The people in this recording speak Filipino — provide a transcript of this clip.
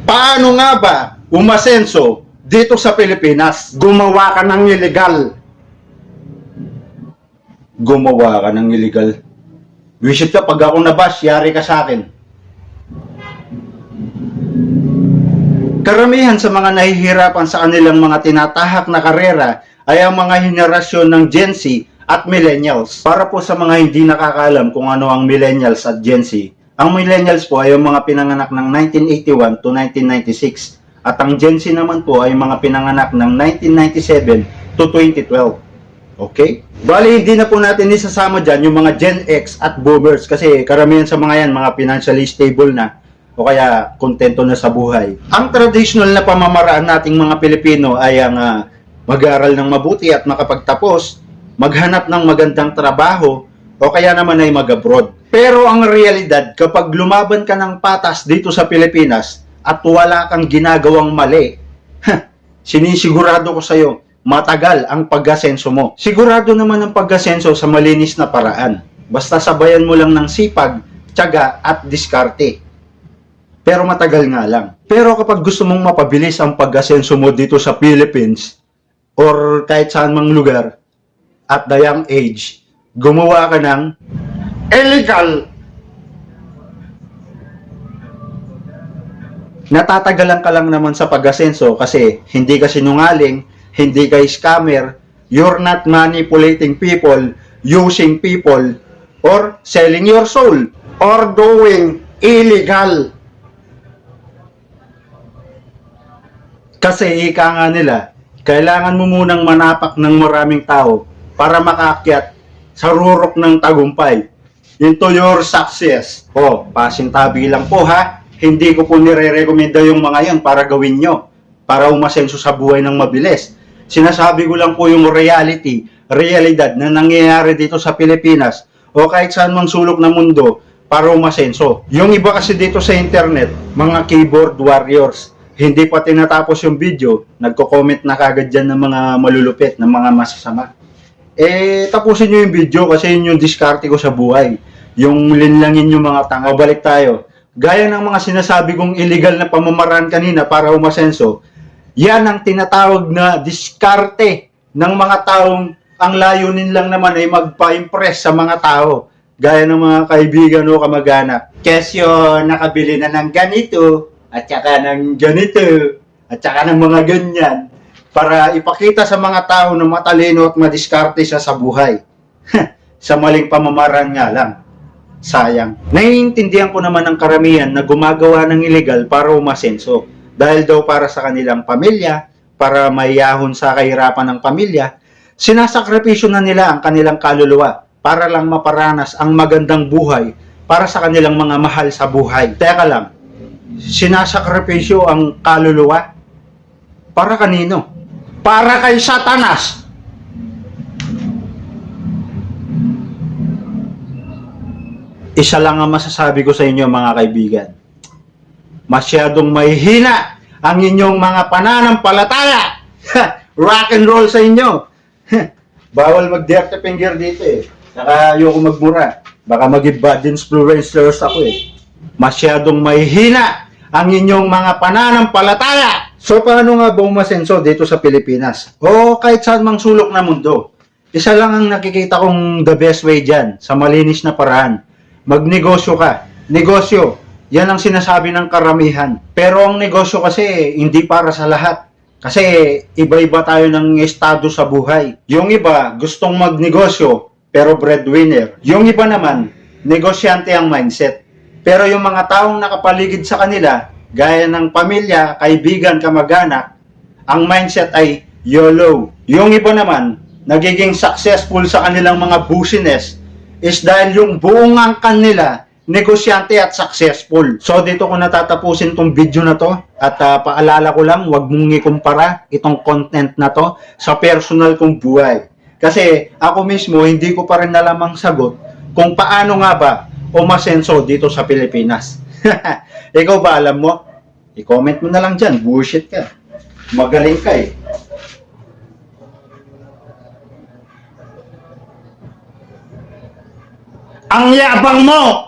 Paano nga ba umasenso dito sa Pilipinas? Gumawa ka ng illegal. Gumawa ka ng illegal. Visit ka, pag ako nabash, yari ka sa akin. Karamihan sa mga nahihirapan sa kanilang mga tinatahak na karera ay ang mga henerasyon ng Gen Z at Millennials. Para po sa mga hindi nakakaalam kung ano ang Millennials at Gen Z, ang Millennials po ay ang mga pinanganak ng 1981 to 1996 at ang Gen Z naman po ay mga pinanganak ng 1997 to 2012. Okay? Bali, hindi na po natin isasama dyan yung mga Gen X at Boomers kasi karamihan sa mga yan, mga financially stable na o kaya kontento na sa buhay. Ang traditional na pamamaraan nating mga Pilipino ay ang mag-aaral ng mabuti at makapagtapos, maghanap ng magandang trabaho o kaya naman ay mag-abroad. Pero ang realidad, kapag lumaban ka ng patas dito sa Pilipinas at wala kang ginagawang mali, sinisigurado ko sa'yo, matagal ang pag-asenso mo. Sigurado naman ang pag-asenso sa malinis na paraan. Basta sabayan mo lang ng sipag, tiyaga at diskarte. Pero matagal nga lang. Pero kapag gusto mong mapabilis ang pag-asenso mo dito sa Philippines or kahit saan mang lugar at the young age, gumawa ka ng Illegal. natatagalan ka lang naman sa pag-asenso kasi hindi ka sinungaling, hindi ka scammer, you're not manipulating people, using people, or selling your soul. Or doing illegal. Kasi ika nga nila, kailangan mo munang manapak ng maraming tao para makaakyat sa rurok ng tagumpay into your success. Pasintabi lang po ha, hindi ko po nire-recommenda yung mga yan para gawin nyo, para umasenso sa buhay ng mabilis. Sinasabi ko lang po yung realidad na nangyayari dito sa Pilipinas o kahit saan mang sulok ng mundo para umasenso. Yung iba kasi dito sa internet, mga keyboard warriors, hindi pa tinatapos yung video, nagko-comment na kagad dyan ng mga malulupit, ng mga masasama. Tapusin nyo yung video kasi yun yung diskarte ko sa buhay. Yung linlangin yung mga tanga. Balik tayo. Gaya ng mga sinasabi kong illegal na pamamaraan kanina para umasenso, yan ang tinatawag na diskarte ng mga taong ang layunin lang naman ay magpa-impress sa mga tao. Gaya ng mga kaibigan o kamag-anak. Kesyo, nakabili na ng ganito, at saka ng ganito, at saka ng mga ganyan, para ipakita sa mga tao na matalino at madiskarte siya sa buhay. Sa maling pamamaraan nga lang. Sayang. Naiintindihan ko naman ang karamihan na gumagawa ng illegal para umasenso. Dahil daw para sa kanilang pamilya, para maiyahon sa kahirapan ng pamilya, sinasakripisyo na nila ang kanilang kaluluwa para lang maparanas ang magandang buhay para sa kanilang mga mahal sa buhay. Teka lang, sinasakripisyo ang kaluluwa? Para kanino? Para kay Satanas. Isa lang ang masasabi ko sa inyo mga kaibigan. Masyadong mahihina ang inyong mga pananampalataya. Rock and roll sa inyo. Bawal mag-dirty finger dito eh. Saka ayoko magmura. Baka mag-bad influencers ako eh. Masyadong mahihina ang inyong mga pananampalataya. So paano nga ba umasenso dito sa Pilipinas? O kahit saan mang sulok na mundo? Isa lang ang nakikita kong the best way dyan, sa malinis na paraan. Magnegosyo ka. Negosyo, yan ang sinasabi ng karamihan. Pero ang negosyo kasi, hindi para sa lahat. Kasi iba-iba tayo ng estado sa buhay. Yung iba, gustong magnegosyo, pero breadwinner. Yung iba naman, negosyante ang mindset. Pero yung mga taong nakapaligid sa kanila, gaya ng pamilya, kaibigan, kamag-anak, ang mindset ay YOLO. Yung iba naman, nagiging successful sa kanilang mga business is dahil yung buong angkan nila, negosyante at successful. So dito ko natatapusin tong video na to at paalala ko lang, wag mong ikumpara itong content na to sa personal kong buhay. Kasi ako mismo, hindi ko pa rin nalamang sagot kung paano nga ba umasenso dito sa Pilipinas. Ikaw ba alam mo? I-comment mo na lang dyan, bullshit ka. Magaling ka eh. Ang yabang mo!